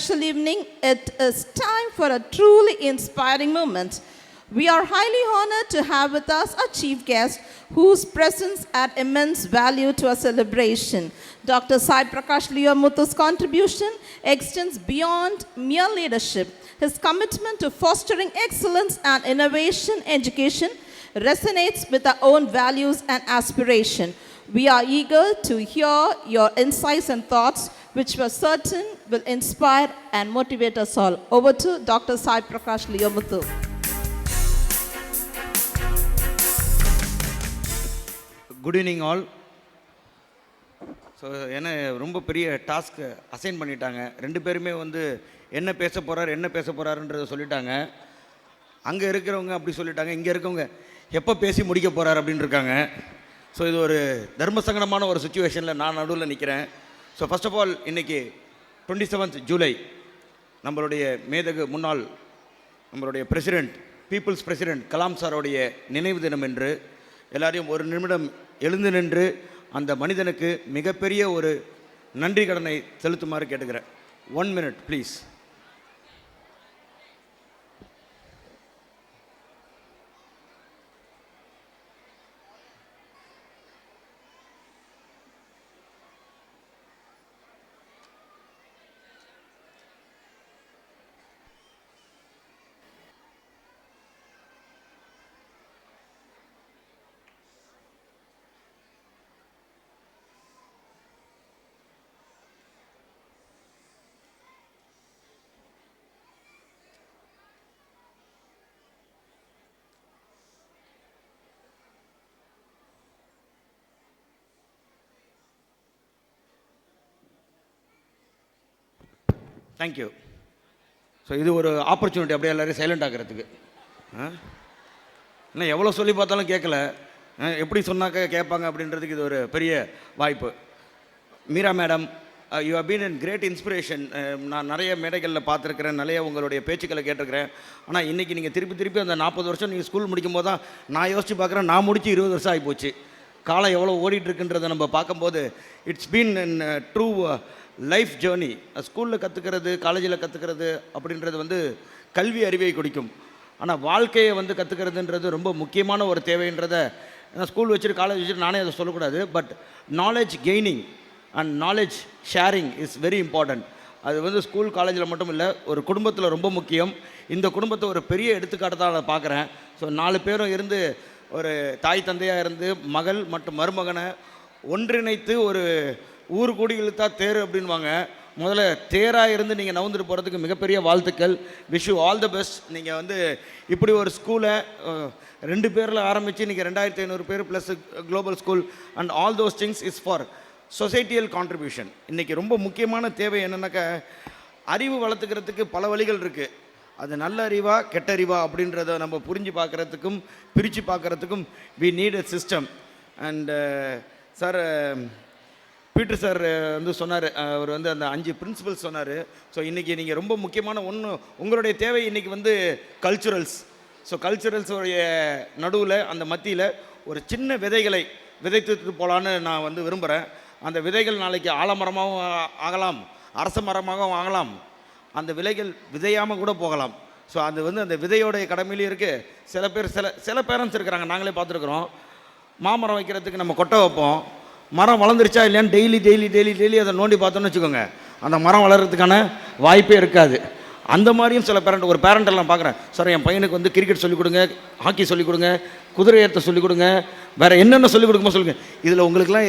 special evening, it is time for a truly inspiring moment. We are highly honored to have with us our chief guest, whose presence adds immense value to our celebration. Dr. Sai Prakash Liyamuthu's contribution extends beyond mere leadership. His commitment to fostering excellence and innovation education resonates with our own values and aspiration. We are eager to hear your insights and thoughts, which we're certain will inspire and motivate us all. Over to Dr. Sai Prakash Liyamuthu. Good evening all. So என்ன ரொம்ப பெரிய task assign பண்ணிட்டாங்க. ரெண்டு பேருமே வந்து என்ன பேச போகிறாருன்றதை சொல்லிட்டாங்க. அங்கே இருக்கிறவங்க அப்படி சொல்லிட்டாங்க, இங்கே இருக்கவங்க எப்போ பேசி முடிக்க போகிறார் அப்படின்னு இருக்காங்க. ஸோ இது ஒரு தர்மசங்கடமான ஒரு சுச்சுவேஷனில் நான் நடுவில் நிற்கிறேன். ஸோ ஃபர்ஸ்ட் ஆஃப் ஆல் இன்றைக்கி 27th ஜூலை நம்மளுடைய மேதகு முன்னாள் நம்மளுடைய பிரசிடெண்ட், பீப்புள்ஸ் பிரசிடெண்ட் கலாம் சாரோடைய நினைவு தினம் என்று எல்லாரையும் ஒரு நிமிடம் எழுந்து நின்று அந்த மனிதனுக்கு மிகப்பெரிய ஒரு நன்றி கடனை செலுத்துமாறு கேட்டுக்கிறேன். 1 minute ப்ளீஸ். தேங்க்யூ. ஸோ இது ஒரு ஆப்பர்ச்சுனிட்டி அப்படியே எல்லோரும் சைலண்ட் ஆகிறதுக்கு. இன்னும் எவ்வளோ சொல்லி பார்த்தாலும் கேட்கல, எப்படி சொன்னாக்க கேட்பாங்க அப்படின்றதுக்கு இது ஒரு பெரிய வாய்ப்பு. Meera madam, you have been an great inspiration. நான் நிறைய மேடைகளில் பார்த்துருக்கிறேன், நிறைய உங்களுடைய பேச்சுக்களை கேட்டிருக்கிறேன். ஆனால் இன்றைக்கி நீங்கள் திருப்பி அந்த 40 வருஷம் நீங்கள் ஸ்கூல் முடிக்கும் போது தான் நான் யோசித்து பார்க்குறேன், நான் முடித்து 20 வருஷம் ஆகிப்போச்சு. காலம் எவ்வளோ ஓடிட்டுருக்குன்றதை நம்ம பார்க்கும்போது it's been an true life journey. ஸ்கூலில் கற்றுக்கிறது, காலேஜில் கற்றுக்கிறது அப்படின்றது வந்து கல்வி அறிவை கொடுக்கும். ஆனால் வாழ்க்கையை வந்து கற்றுக்கிறதுன்றது ரொம்ப முக்கியமான ஒரு தேவைன்றதை, ஏன்னா ஸ்கூல் வச்சுட்டு காலேஜ் வச்சுட்டு நானே அதை சொல்லக்கூடாது, but knowledge gaining and knowledge sharing is very important. அது வந்து ஸ்கூல் காலேஜில் மட்டும் இல்லை, ஒரு குடும்பத்தில் ரொம்ப முக்கியம். இந்த குடும்பத்தை ஒரு பெரிய எடுத்துக்காட்டு தான் நான் பார்க்குறேன். ஸோ 4 பேரும் இருந்து ஒரு தாய் தந்தையாக இருந்து மகள் மற்றும் மருமகனை ஒன்றிணைத்து ஒரு ஊர் கூடி இழுத்தா தேர் அப்படின்வாங்க. முதல்ல தேராக இருந்து நீங்கள் நவுந்துட்டு போகிறதுக்கு மிகப்பெரிய வாழ்த்துக்கள். Wish you all the best. நீங்கள் வந்து இப்படி ஒரு ஸ்கூலை 2 பேரில் ஆரம்பித்து இன்றைக்கி 2500 பேர் plus global school and all those things is for societal contribution. இன்றைக்கி ரொம்ப முக்கியமான தேவை என்னென்னாக்கா, அறிவு வளர்த்துக்கிறதுக்கு பல வழிகள் இருக்குது. அது நல்ல அறிவா கெட்ட அறிவா அப்படின்றத நம்ம புரிஞ்சு பார்க்குறதுக்கும் பிரித்து பார்க்குறதுக்கும் we need a system. And sir Peter sir வந்து சொன்னார், அவர் வந்து அந்த 5 பிரின்சிபல்ஸ் சொன்னார். ஸோ இன்றைக்கி நீங்கள் ரொம்ப முக்கியமான ஒன்று, உங்களுடைய தேவை இன்றைக்கி வந்து கல்ச்சுரல்ஸ். ஸோ கல்ச்சுரல்ஸோடைய நடுவில் அந்த மத்தியில் ஒரு சின்ன விதைகளை விதைத்துட்டு போகலான்னு நான் வந்து விரும்புகிறேன். அந்த விதைகள் நாளைக்கு ஆலமரமாகவும் ஆகலாம், அரச மரமாகவும் ஆகலாம், அந்த விதைகள் விதையாமல் கூட போகலாம். ஸோ அது வந்து அந்த விதையோடைய கடமையிலையும் இருக்குது. சில பேர் சில பேரண்ட்ஸ் இருக்கிறாங்க, நாங்களே பார்த்துருக்குறோம், மாமரம் வைக்கிறதுக்கு நம்ம கொட்டை வைப்போம், மரம் வளர்ந்துருச்சா இல்லையான்னு டெய்லி அதை நோண்டி பார்த்தோன்னு வச்சுக்கோங்க, அந்த மரம் வளர்கிறதுக்கான வாய்ப்பே இருக்காது. அந்த மாதிரியும் சில பேரண்ட், ஒரு பேரண்டெல்லாம் பார்க்குறேன், சார் என் பையனுக்கு வந்து கிரிக்கெட் சொல்லிக் கொடுங்க, ஹாக்கி சொல்லிக் கொடுங்க, குதிரை ஏற்ற சொல்லிக் கொடுங்க, வேறு என்னென்ன சொல்லிக் கொடுக்குமோ சொல்லுங்கள், இதில் உங்களுக்குலாம்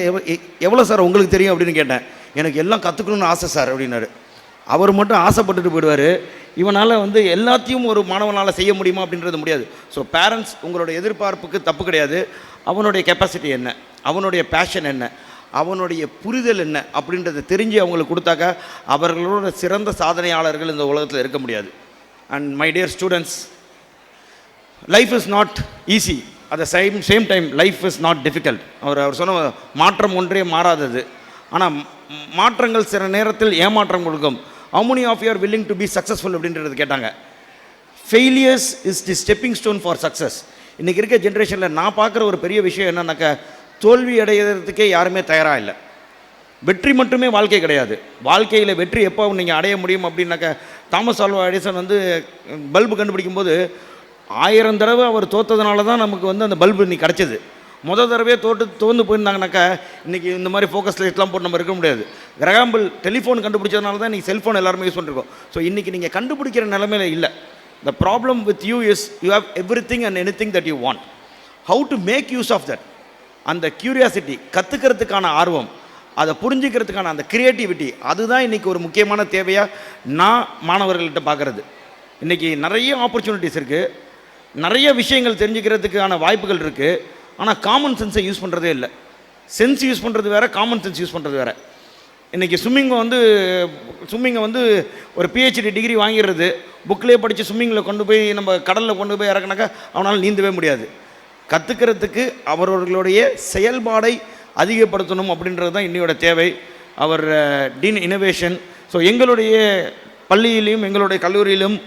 எவ்வளோ சார் உங்களுக்கு தெரியும் அப்படின்னு கேட்டேன். எனக்கு எல்லாம் கற்றுக்கணும்னு ஆசை சார் அப்படின்னாரு. அவர் மட்டும் ஆசைப்பட்டுட்டு போயிடுவார். இவனால் வந்து எல்லாத்தையும் ஒரு மாணவனால் செய்ய முடியுமா அப்படின்றது முடியாது. ஸோ பேரண்ட்ஸ், உங்களோட எதிர்பார்ப்புக்கு தப்பு கிடையாது. அவனுடைய கெப்பாசிட்டி என்ன, அவனுடைய பேஷன் என்ன, அவனுடைய புரிதல் என்ன அப்படின்றத தெரிஞ்சு அவங்களுக்கு கொடுத்தாக்கா அவர்களோட சிறந்த சாதனையாளர்கள் இந்த உலகத்தில் இருக்க முடியாது. And my dear students, life is not easy, at the same time life is not difficult. அவர் சொன்ன மாற்றம் ஒன்றே மாறாதது, ஆனால் மாற்றங்கள் சில நேரத்தில் ஏமாற்றம் கொடுக்கும். how many of you are willing to be successful அப்படின்றது கேட்டாங்க. Failures is the stepping stone for success. இன்றைக்கி இருக்க ஜென்ரேஷனில் நான் பார்க்குற ஒரு பெரிய விஷயம் என்னன்னாக்கா, தோல்வி அடைகிறதுக்கே யாருமே தயாராக இல்லை. வெற்றி மட்டுமே வாழ்க்கை கிடையாது. வாழ்க்கையில் வெற்றி எப்போ நீங்கள் அடைய முடியும் அப்படின்னாக்க, தாமஸ் ஆல்வா எடிசன் வந்து பல்பு கண்டுபிடிக்கும் போது 1000 தடவை அவர் தோற்றதுனால தான் நமக்கு வந்து அந்த பல்பு இன்னைக்கு கிடச்சிது. தடவையே தோந்து போயிருந்தாங்கனாக்கா இன்றைக்கி இந்த மாதிரி ஃபோக்கஸ் லைட்லாம் போட்டு நம்ம இருக்க முடியாது. கிரகாம்பிள் டெலிஃபோன் கண்டுபிடிச்சதுனால தான் இன்றைக்கி செல்ஃபோன் எல்லாருமே யூஸ் பண்ணிருக்கோம். ஸோ இன்றைக்கி நீங்கள் கண்டுபிடிக்கிற நிலைமையில இல்லை. The problem with you is you have everything and anything that you want. How to make use of that, அந்த க்யூரியாசிட்டி, கற்றுக்கிறதுக்கான ஆர்வம், அதை புரிஞ்சுக்கிறதுக்கான அந்த க்ரியேட்டிவிட்டி, அதுதான் இன்றைக்கி ஒரு முக்கியமான தேவையாக நான் மாணவர்கள்ட்ட பார்க்குறது. இன்றைக்கி நிறைய ஆப்பர்ச்சுனிட்டிஸ் இருக்குது, நிறைய விஷயங்கள் தெரிஞ்சுக்கிறதுக்கான வாய்ப்புகள் இருக்குது. ஆனால் காமன் சென்ஸை யூஸ் பண்ணுறதே இல்லை. சென்ஸ் யூஸ் பண்ணுறது வேறு, காமன் சென்ஸ் யூஸ் பண்ணுறது வேறு. இன்றைக்கி ஸ்விம்மிங்கை வந்து ஒரு பிஹெச்டி டிகிரி வாங்கிடுறது, புக்கிலே படித்து ஸ்விம்மிங்கில் கொண்டு போய் நம்ம கடலில் கொண்டு போய் இறக்குனாக்கா அவனால் நீந்தவே முடியாது. கற்றுக்கிறதுக்கு அவர்களுடைய செயல்பாடை அதிகப்படுத்தணும் அப்படின்றது தான் இன்னையோட தேவை. அவர் டீன் இனோவேஷன். ஸோ எங்களுடைய பள்ளியிலையும் எங்களுடைய கல்லூரியிலும்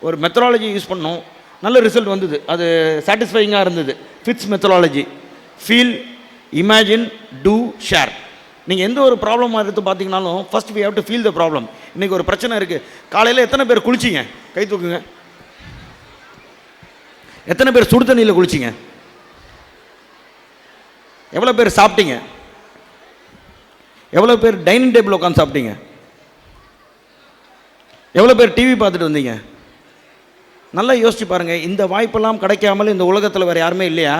ஒரு மெத்தடாலஜி யூஸ் பண்ணோம். நல்ல ரிசல்ட் வந்தது. அது சாட்டிஸ்ஃபைங்காக இருந்தது. FIDS methodology, feel, imagine, do, share. நீங்கள் எந்த ஒரு ப்ராப்ளமாக எடுத்து பார்த்தீங்கன்னாலும் first we have to feel the problem. இன்றைக்கி ஒரு பிரச்சனை இருக்குது. காலையில் எத்தனை பேர் குளிச்சிங்க? கை தூக்குங்க. எத்தனை பேர் சுடு தண்ணியில் குளிச்சிங்க? எவ்வளோ பேர் சாப்பிட்டீங்க? எவ்வளோ பேர் டைனிங் டேபிள் உட்காந்து சாப்பிட்டீங்க? எவ்வளோ பேர் டிவி பார்த்துட்டு வந்தீங்க? நல்லா யோசிச்சு பாருங்கள். இந்த வாய்ப்பெல்லாம் கிடைக்காமல் இந்த உலகத்தில் வேறு யாருமே இல்லையா?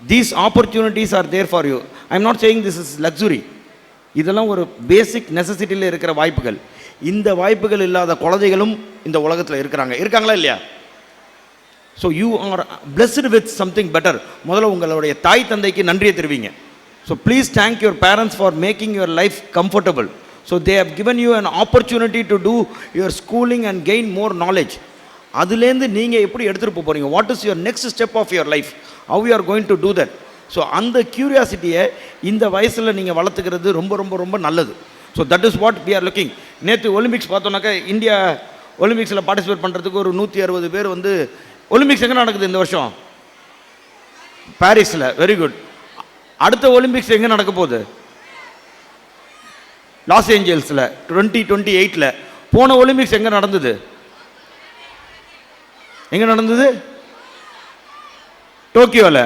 These opportunities are there for you. I am not saying this is luxury. இதெல்லாம் ஒரு பேசிக் நெசசிட்டியில் இருக்கிற வாய்ப்புகள். இந்த வாய்ப்புகள் இல்லாத குழந்தைகளும் இந்த உலகத்தில் இருக்காங்களா இல்லையா? So you are blessed with something better. முதல்ல உங்களுடைய தாய் தந்தைக்கு நன்றியை தெரிவிங்க. So please thank your parents for making your life comfortable. So they have given you an opportunity to do your schooling and gain more knowledge. அதுலேருந்து நீங்கள் எப்படி எடுத்துகிட்டு போகிறீங்க? What is your next step of your life? How you are going to do that? So அந்த க்யூரியாசிட்டியை இந்த வயசில் நீங்கள் வளர்த்துக்கிறது ரொம்ப ரொம்ப ரொம்ப நல்லது. So that is what we are looking. நேற்று ஒலிம்பிக்ஸ் பார்த்தோன்னாக்கா இந்தியா ஒலிம்பிக்ஸில் பார்ட்டிசிபேட் பண்ணுறதுக்கு ஒரு 160 பேர் வந்து. ஒலிம்பிக்ஸ் எங்கே நடக்குது இந்த வருஷம்? பாரிஸில். Very good. அடுத்த ஒலிம்பிக்ஸ் எங்கே நடக்க போகுது? லாஸ் ஏஞ்சல்ஸில் 2028. போன ஒலிம்பிக்ஸ் எங்கே நடந்தது? டோக்கியோவில்.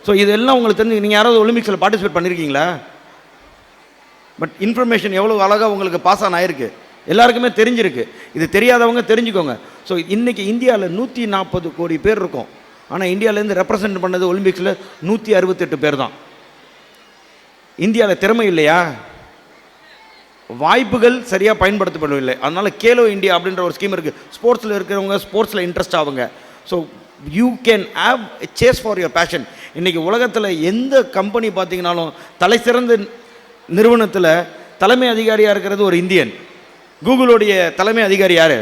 ஸோ இதெல்லாம் உங்களுக்கு தெரிஞ்சு. நீங்கள் யாராவது ஒலிம்பிக்ஸில் பார்ட்டிசிபேட் பண்ணியிருக்கீங்களா? பட் இன்ஃபர்மேஷன் எவ்வளோ அழகாக உங்களுக்கு பாஸ் ஆன் ஆயிருக்கு, எல்லாருக்குமே தெரிஞ்சிருக்கு. இது தெரியாதவங்க தெரிஞ்சுக்கோங்க. ஸோ இன்றைக்கி இந்தியாவில் 140 கோடி பேர் இருக்கும். ஆனால் இந்தியாவிலேருந்து ரெப்ரசன்ட் பண்ணது ஒலிம்பிக்ஸில் 168 பேர் தான். இந்தியாவில் திறமை இல்லையா? வாய்ப்புகள் சரியாக பயன்படுத்தப்படவில்லை. அதனால் கேலோ இந்தியா அப்படின்ற ஒரு ஸ்கீம் இருக்குது. ஸ்போர்ட்ஸில் இருக்கிறவங்க ஸ்போர்ட்ஸில் இன்ட்ரெஸ்ட் ஆகுங்க. So you can have chase for your fashion. இன்றைக்கி உலகத்தில் எந்த கம்பெனி பார்த்தீங்கன்னாலும் தலை சிறந்த நிறுவனத்தில் தலைமை அதிகாரியாக இருக்கிறது ஒரு இந்தியன். கூகுளுடைய தலைமை அதிகாரி யார்?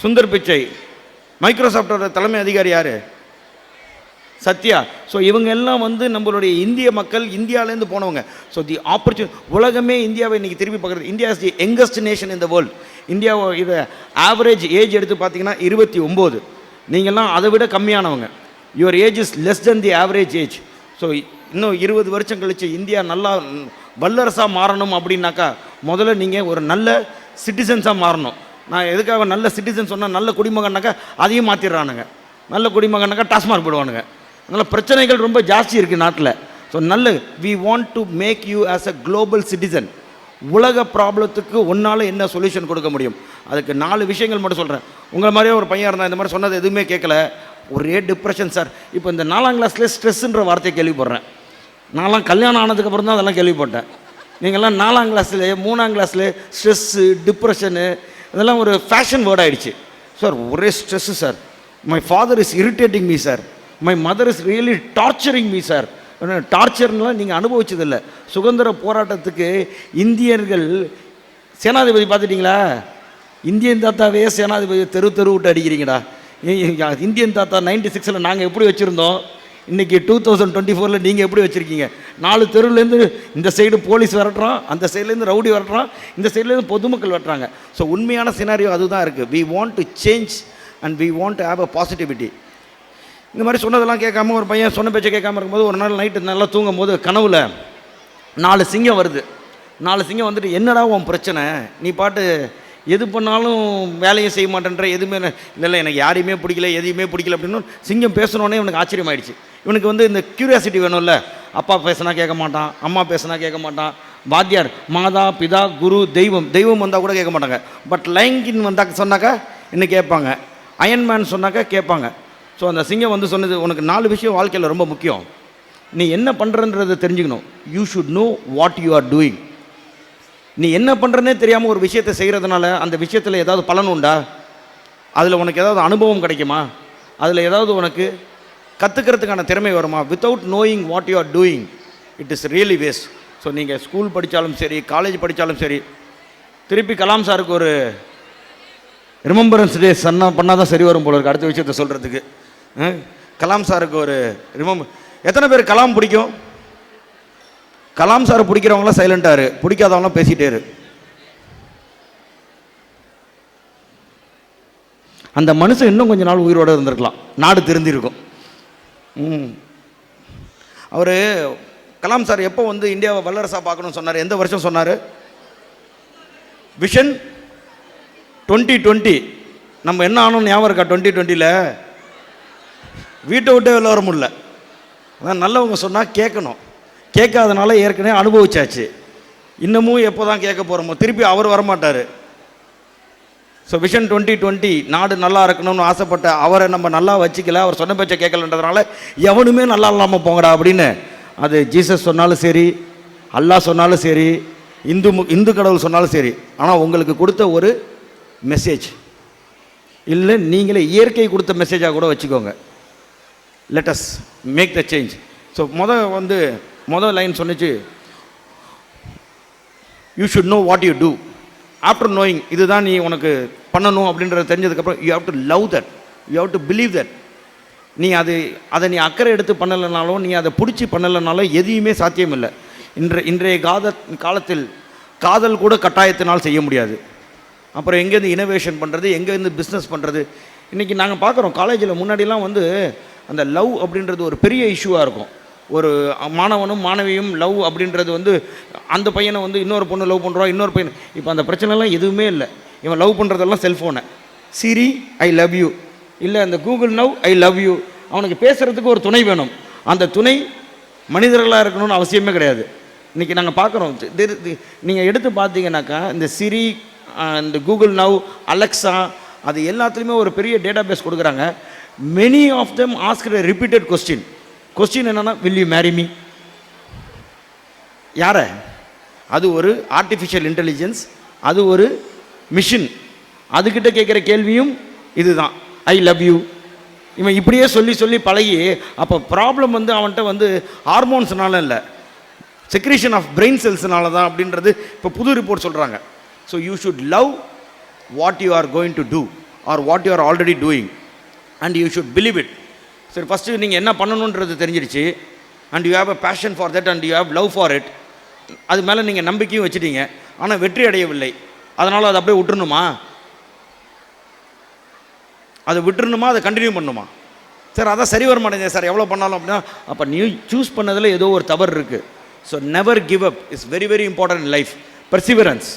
சுந்தர் பிச்சை. மைக்ரோசாஃப்டோட தலைமை அதிகாரி யார்? சத்யா. ஸோ இவங்க எல்லாம் வந்து நம்மளுடைய இந்திய மக்கள், இந்தியாவிலேருந்து போனவங்க. ஸோ தி ஆப்பர்ச்சுனிட்டி, உலகமே இந்தியாவை இன்றைக்கி திரும்பி பார்க்குறது. India is the youngest nation in the world. India இது ஆவரேஜ் ஏஜ் எடுத்து பார்த்தீங்கன்னா 29. நீங்கள்லாம் அதை விட கம்மியானவங்க. Your age is less than the average age. So இன்னும் 20 வருஷம் கழித்து இந்தியா நல்லா வல்லரசாக மாறணும் அப்படின்னாக்கா முதல்ல நீங்கள் ஒரு நல்ல சிட்டிசன்ஸாக மாறணும். நான் எதுக்காக நல்ல சிட்டிசன் சொன்னால், நல்ல குடிமகன்னாக்கா அதையும் மாற்றிடுறானுங்க. நல்ல குடிமகன்னாக்கா டாஸ்மார்க் போடுவானுங்க. அதனால் பிரச்சனைகள் ரொம்ப ஜாஸ்தி இருக்குது நாட்டில். So we want to make you as a global citizen. உலக ப்ராப்ளத்துக்கு ஒன்றால் என்ன சொல்யூஷன் கொடுக்க முடியும்? அதுக்கு 4 விஷயங்கள் மட்டும் சொல்கிறேன். உங்களை மாதிரியே ஒரு பையன் இருந்தால் இந்த மாதிரி சொன்னது எதுவுமே கேட்கல, ஒரே டிப்ரெஷன் சார். இப்போ இந்த 4ஆம் கிளாஸ்லேயே ஸ்ட்ரெஸ்ஸுன்ற வார்த்தையை கேள்விப்படுறேன். நான்லாம் கல்யாணம் ஆனதுக்கப்புறம் தான் அதெல்லாம் கேள்விப்பட்டேன். நீங்கள்லாம் 4ஆம் கிளாஸ்லேயே 3ஆம் கிளாஸ்லேயே ஸ்ட்ரெஸ்ஸு, டிப்ரெஷனு இதெல்லாம் ஒரு ஃபேஷன் வேர்ட் ஆகிடுச்சு. சார் ஒரே stress sir. My father is irritating me sir. My mother is really torturing me sir. டார்ச்சர்லாம் நீங்கள் அனுபவிச்சதில்லை. சுதந்திர போராட்டத்துக்கு இந்தியர்கள் சேனாதிபதி பார்த்துட்டிங்களா? இந்தியன் தாத்தாவே சேனாதிபதி தெரு விட்டு அடிக்கிறீங்கடா. இந்தியன் தாத்தா 96 நாங்கள் எப்படி வச்சுருந்தோம், இன்றைக்கி 2024 நீங்கள் எப்படி வச்சுருக்கீங்க? 4 தெருவுலேருந்து இந்த சைடு போலீஸ் விரட்டுறான், அந்த சைட்லேருந்து ரவுடி விரட்டுறான், இந்த சைட்லேருந்து பொதுமக்கள் வெட்டுறாங்க. ஸோ உண்மையான சினாரியோ அதுதான் இருக்குது. We want to change and we want to have a positivity. இந்த மாதிரி சொன்னதெல்லாம் கேட்காம ஒரு பையன் சொன்ன பேச்சை கேட்காம இருக்கும்போது ஒரு நாள் நைட்டு நல்லா தூங்கும் போது கனவுல 4 சிங்கம் வருது. 4 சிங்கம் வந்துட்டு, என்னடா உன் பிரச்சனை, நீ பாட்டு எது பண்ணாலும் வேலையும் செய்ய மாட்டேன்ற, எதுவுமே இல்லை எனக்கு யாரையுமே பிடிக்கல, எதையுமே பிடிக்கல அப்படின்னு சிங்கம் பேசணுன்னே இவனுக்கு ஆச்சரியமாயிடுச்சு. இவனுக்கு வந்து இந்த க்யூரியாசிட்டி வேணும்ல. அப்பா பேசுனா கேட்க மாட்டான், அம்மா பேசுனா கேட்க மாட்டான், வாத்தியார் மாதா பிதா குரு தெய்வம் வந்தால் கூட கேட்க மாட்டாங்க. பட் லைங்கின் வந்தாக்க சொன்னாக்கா இன்னும் கேட்பாங்க, அயன்மேன் சொன்னாக்கா கேட்பாங்க. ஸோ அந்த சிங்கம் வந்து சொன்னது, உனக்கு 4 விஷயம் வாழ்க்கையில் ரொம்ப முக்கியம், நீ என்ன பண்ணுறன்றதை தெரிஞ்சுக்கணும். You should know what you are doing. நீ என்ன பண்ணுறனே தெரியாமல் ஒரு விஷயத்தை செய்கிறதுனால அந்த விஷயத்தில் ஏதாவது பலன் உண்டா? அதில் உனக்கு ஏதாவது அனுபவம் கிடைக்குமா? அதில் ஏதாவது உனக்கு கற்றுக்கிறதுக்கான திறமை வருமா? Without knowing what you are doing, it is really waste. So நீங்கள் ஸ்கூல் படித்தாலும் சரி, காலேஜ் படித்தாலும் சரி, திருப்பி கலாம் சாருக்கு ஒரு ரிமெம்பரன்ஸ் டே பண்ணால் தான் சரி வரும் போல இருக்குது அடுத்த விஷயத்தை சொல்கிறதுக்கு. கலாம் சாருக்கு ஒரு எத்தனை பேர் கலாம் பிடிக்கும்? கலாம் சார் பிடிக்கிறவங்களாம் சைலண்டாரு, பிடிக்காதவங்களாம் பேசிட்டேரு. அந்த மனுஷன் இன்னும் கொஞ்ச நாள் உயிரோடு இருந்திருக்கலாம், நாடு திருந்திருக்கும். அவர் கலாம் சார் எப்போ வந்து இந்தியாவை வல்லரசாக பார்க்கணும்னு சொன்னார்? எந்த வருஷம் சொன்னார்? விஷன் 2020. நம்ம என்ன ஆனோன்னு ஞாபகம் இருக்கா? 2020 வீட்டை விட்டே வெளில வர முடியல. அதான் நல்லவங்க சொன்னால் கேட்கணும், கேட்காதனால ஏற்கனவே அனுபவிச்சாச்சு. இன்னமும் எப்போ தான் கேட்க போகிறோமோ, திருப்பி அவர் வரமாட்டார். ஸோ விஷன் 2020 நாடு நல்லா இருக்கணும்னு ஆசைப்பட்ட அவரை நம்ம நல்லா வச்சுக்கல, அவர் சொன்ன பேச்சை கேட்கலன்றதுனால எவனுமே நல்லா இல்லாமல் போங்கடா அப்படின்னு. அது ஜீசஸ் சொன்னாலும் சரி, அல்லாஹ் சொன்னாலும் சரி, இந்து கடவுள் சொன்னாலும் சரி. ஆனால் உங்களுக்கு கொடுத்த ஒரு மெசேஜ் இல்லை, நீங்களே இயற்கை கொடுத்த மெசேஜாக கூட வச்சுக்கோங்க. Let us make the change. So முதல் லைன் சொன்னிச்சு, you should know what you do. After knowing, இதுதான் நீ உனக்கு பண்ணணும் அப்படின்றத தெரிஞ்சதுக்கப்புறம் you have to love that, you have to believe that. நீ அதை நீ அக்கறை எடுத்து பண்ணலைனாலும், நீ அதை பிடிச்சி பண்ணலைனாலும் எதையுமே சாத்தியம் இல்லை. இன்றைய காலத்தில் காதல் கூட கட்டாயத்தினால் செய்ய முடியாது. அப்புறம் எங்கேருந்து இனோவேஷன் பண்ணுறது, எங்கேருந்து பிஸ்னஸ் பண்ணுறது? இன்றைக்கி நாங்கள் பார்க்குறோம், காலேஜில் முன்னாடிலாம் வந்து அந்த லவ் அப்படின்றது ஒரு பெரிய இஷ்யூவாக இருக்கும். ஒரு மாணவனும் மாணவியும் லவ் அப்படின்றது வந்து, அந்த பையனை வந்து இன்னொரு பொண்ணு லவ் பண்ணுறான், இன்னொரு பையன். இப்போ அந்த பிரச்சனைலாம் எதுவுமே இல்லை. இவன் லவ் பண்ணுறதெல்லாம் செல்ஃபோனை, சிரி ஐ லவ் யூ, இல்லை அந்த Google now I love you. அவனுக்கு பேசுகிறதுக்கு ஒரு துணை வேணும். அந்த துணை மனிதர்களாக இருக்கணும்னு அவசியமே கிடையாது. இன்றைக்கி நாங்கள் பார்க்குறோம், நீங்கள் எடுத்து பார்த்தீங்கன்னாக்கா இந்த சிரி, இந்த கூகுள் நவ், அலெக்ஸா, அது எல்லாத்துலேயுமே ஒரு பெரிய டேட்டா பேஸ் கொடுக்குறாங்க. Many of them ask a repeated question என்னென்னா, வில் யூ மேரி மீ? யார? அது ஒரு ஆர்டிஃபிஷியல் இன்டெலிஜென்ஸ், அது ஒரு மிஷின். அதுக்கிட்ட கேட்குற கேள்வியும் இதுதான், ஐ லவ் யூ. இவன் இப்படியே சொல்லி பழகி, அப்போ ப்ராப்ளம் வந்து அவன்கிட்ட வந்து ஹார்மோன்ஸ்னால இல்லை, செக்ரீஷன் ஆஃப் பிரெயின் செல்ஸ்னால தான் அப்படின்றது இப்போ புது ரிப்போர்ட் சொல்கிறாங்க. So you should love what you are going to do or what you are already doing and you should believe it. சரி, ஃபஸ்ட்டு நீங்கள் என்ன பண்ணணுன்றது தெரிஞ்சிருச்சு, and you have a passion for that and you have love for it. அது மேலே நீங்கள் நம்பிக்கையும் வச்சுட்டீங்க, ஆனால் வெற்றி அடையவில்லை. அதனால் அதை அப்படியே விட்டுருணுமா? அதை விட்டுருணுமா? அதை கண்டினியூ பண்ணணுமா? சார் அதான் சரி வர மாட்டேங்குது சார், எவ்வளோ பண்ணாலும் அப்படின்னா, அப்போ நீ சூஸ் பண்ணதில் ஏதோ ஒரு தவறு இருக்குது. So never give up is very very important in life. Perseverance,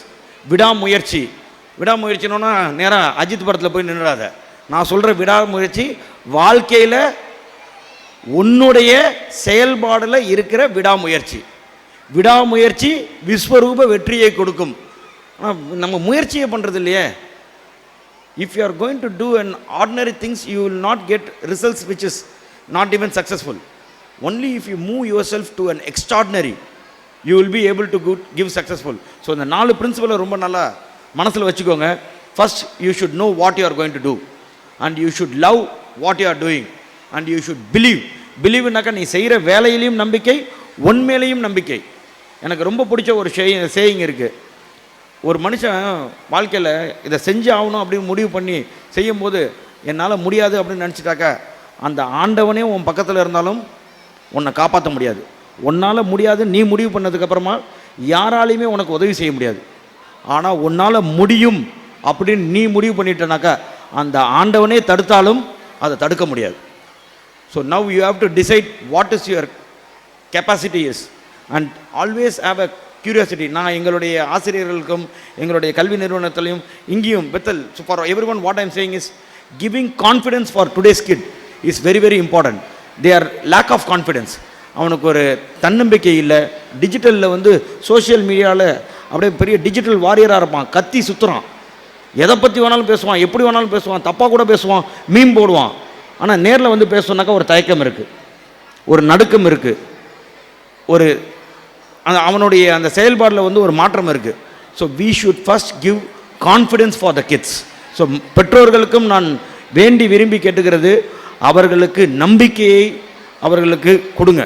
விடாமுயற்சினோன்னா நேராக அஜித் படத்தில் போய் நின்றாத. நான் சொல்கிற விடாமுயற்சி வாழ்க்கையில் உன்னுடைய செயல்பாடில் இருக்கிற விடாமுயற்சி விஸ்வரூப வெற்றியை கொடுக்கும். ஆனால் நம்ம முயற்சியை பண்ணுறது இல்லையே. If you are going to do an ordinary things, you will not get results which is not even successful. Only if you move yourself to an extraordinary, you will be able to give successful. So இந்த 4 பிரின்சிபலை ரொம்ப நல்லா மனசில் வச்சுக்கோங்க. First, you should know what you are going to do, and you should love what you are doing, and you should believe. பிலீவ்னாக்கா நீ செய்கிற வேலையிலையும் நம்பிக்கை, உண்மையிலையும் நம்பிக்கை. எனக்கு ரொம்ப பிடிச்ச ஒரு சேயிங் இருக்குது. ஒரு மனுஷன் வாழ்க்கையில் இதை செஞ்சு ஆகணும் அப்படின்னு முடிவு பண்ணி செய்யும்போது, என்னால் முடியாது அப்படின்னு நினச்சிட்டாக்கா, அந்த ஆண்டவனே உன் பக்கத்தில் இருந்தாலும் உன்னை காப்பாற்ற முடியாது. உன்னால் முடியாது நீ முடிவு பண்ணதுக்கப்புறமா யாராலையுமே உனக்கு உதவி செய்ய முடியாது. ஆனால் உன்னால் முடியும் அப்படின்னு நீ முடிவு பண்ணிட்டனாக்கா, அந்த ஆண்டவனே தடுத்தாலும் அதை தடுக்க முடியாது. So now you have to decide what is your capacity is. And always have a curiosity. நான் எங்களுடைய ஆசிரியர்களுக்கும் எங்களுடைய கல்வி நிறுவனத்திலையும் இங்கேயும் Bethel for every one what I'm saying is giving confidence for today's kid is very very important. They are lack of confidence. அவனுக்கு ஒரு தன்னம்பிக்கை இல்லை. டிஜிட்டலில் வந்து சோஷியல் மீடியாவில் அப்படியே பெரிய டிஜிட்டல் வாரியராக இருப்பான், கத்தி சுற்றுறான், எதை பற்றி வேணாலும் பேசுவான், எப்படி வேணாலும் பேசுவான், தப்பாக கூட பேசுவான், மீம் போடுவான். ஆனால் நேரில் வந்து பேசணுன்னாக்கா ஒரு தயக்கம் இருக்குது, ஒரு நடுக்கம் இருக்குது, ஒரு அவனுடைய அந்த செயல்பாடில் வந்து ஒரு மாற்றம் இருக்குது. So we should first give confidence for the kids. So பெற்றோர்களுக்கும் நான் வேண்டி விரும்பி கேட்டுக்கிறது, அவர்களுக்கு நம்பிக்கையை அவர்களுக்கு கொடுங்க.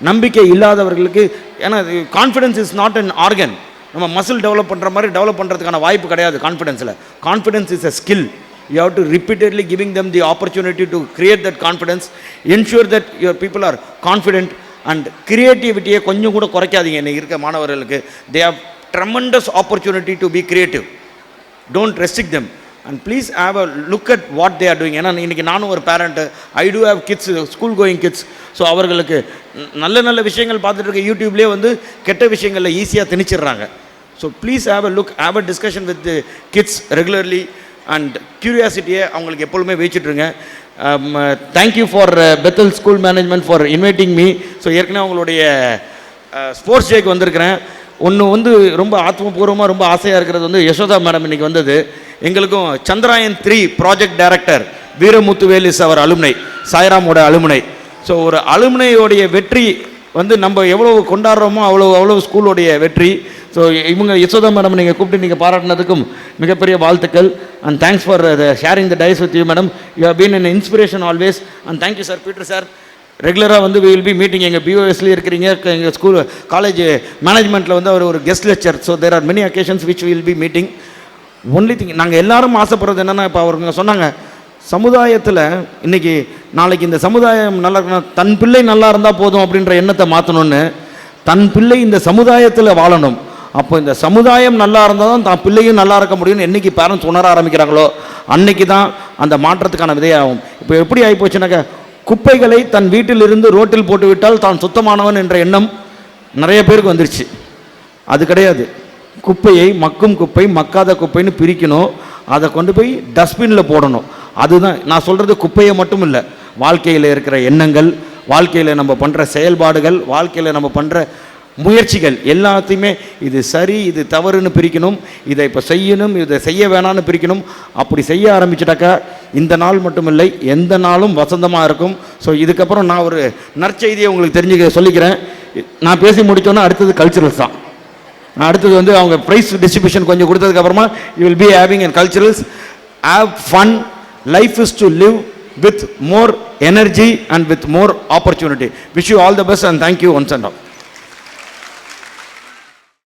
நம்பிக்கை இல்லாதவர்களுக்கு, ஏன்னா confidence is not an organ. நம்ம மசில் டெவலப் பண்ணுற மாதிரி டெவலப் பண்ணுறதுக்கான வாய்ப்பு கிடையாது கான்ஃபிடென்ஸில். Confidence is a skill. You have to repeatedly giving them the opportunity to create that confidence. Ensure that your people are confident and creativity கொஞ்சம் கூட குறைக்காதீங்க. இன்னைக்கு இருக்க மாணவர்களுக்கு they have tremendous opportunity to be creative. Don't restrict them and please have a look at what they are doing. ஏன்னா இன்னைக்கு நானும் ஒரு parent, I do have kids, school going kids. So அவர்களுக்கு நல்ல நல்ல விஷயங்கள் பார்த்துட்டு இருக்க யூடியூப்லேயே வந்து கெட்ட விஷயங்களில் ஈஸியாக திணிச்சிடுறாங்க. So please have a look, have a discussion with kids regularly and கியூரியாசிட்டியை அவங்களுக்கு எப்பொழுதுமே வச்சுட்ருங்க. Thank you for Bethel school management for inviting me. So ஏற்கனவே அவங்களுடைய ஸ்போர்ட்ஸ் டேக்கு வந்திருக்கிறேன். ஒன்று வந்து ரொம்ப ஆத்மபூர்வமாக ரொம்ப ஆசையாக இருக்கிறது வந்து யசோதா மேடம் இன்றைக்கி வந்தது. எங்களுக்கும் Chandrayaan 3 project director Veeramuthuvel is our alumni, சாய்ராமோட அலுமினை. ஸோ ஒரு அலுமினையோடைய வெற்றி வந்து நம்ம எவ்வளோ கொண்டாடுறோமோ அவ்வளோ ஸ்கூலோடைய வெற்றி. ஸோ இவங்க யசோதா மேடம் நீங்கள் கூப்பிட்டு நீங்கள் பாராட்டினதுக்கும் மிகப்பெரிய வாழ்த்துக்கள். And thanks for sharing the dais with you madam. You have been an inspiration always. And thank you sir. Peter sir ரெகுலராக வந்து வி வில் பி மீட்டிங். எங்கள் பிஓஎஸ்லேயே இருக்கிறீங்க, எங்கள் ஸ்கூல் காலேஜ் மேனேஜ்மெண்ட்டில் வந்து அவர் ஒரு guest lecture. So there are many occasions which will be meeting. Only thing நாங்கள் எல்லாரும் ஆசைப்படுறது என்னென்னா, இப்போ அவருங்க சொன்னாங்க சமுதாயத்தில் இன்றைக்கி நாளைக்கு இந்த சமுதாயம் நல்லா இருக்கணும், தன் பிள்ளை நல்லா இருந்தால் போதும் அப்படின்ற எண்ணத்தை மாற்றணும்னு. தன் பிள்ளை இந்த சமுதாயத்தில் வாழணும். அப்போ இந்த சமுதாயம் நல்லா இருந்தால் தான் தான் பிள்ளையும் நல்லா இருக்க முடியும்னு என்றைக்கு பேரண்ட்ஸ் உணர ஆரம்பிக்கிறாங்களோ அன்னைக்கு தான் அந்த மாற்றத்துக்கான விதையாகும். இப்போ எப்படி ஆகிப்போச்சுனாக்கா, குப்பைகளை தன் வீட்டிலிருந்து ரோட்டில் போட்டு விட்டால் தான் சுத்தமானவன் என்ற எண்ணம் நிறைய பேருக்கு வந்துருச்சு. அது கிடையாது. குப்பையை மக்கும் குப்பை மக்காத குப்பைன்னு பிரிக்கணும், அதை கொண்டு போய் டஸ்ட்பினில் போடணும். அதுதான் நான் சொல்கிறது. குப்பையை மட்டும் இல்லை, வாழ்க்கையில் இருக்கிற எண்ணங்கள், வாழ்க்கையில் நம்ம பண்ணுற செயல்பாடுகள், வாழ்க்கையில் நம்ம பண்ணுற முயற்சிகள் எல்லாத்தையுமே இது சரி இது தவறுன்னு பிரிக்கணும். இதை இப்போ செய்யணும், இதை செய்ய வேணான்னு பிரிக்கணும். அப்படி செய்ய ஆரம்பிச்சிட்டாக்கா இந்த நாள் மட்டும் இல்லை, எந்த நாளும் வசந்தமாக இருக்கும். ஸோ இதுக்கப்புறம் நான் ஒரு நற்செய்தியை உங்களுக்கு சொல்லிக்கிறேன். நான் பேசி முடித்தோன்னா அடுத்தது கல்ச்சுரல்ஸ் தான். அடுத்தது வந்து அவங்க ப்ரைஸ் டிஸ்ட்ரிபியூஷன் கொஞ்சம் கொடுத்ததுக்கப்புறமா you will be having an culturals. Have fun. Life is to live with more energy and with more opportunity. Wish you all the best and thank you once and all.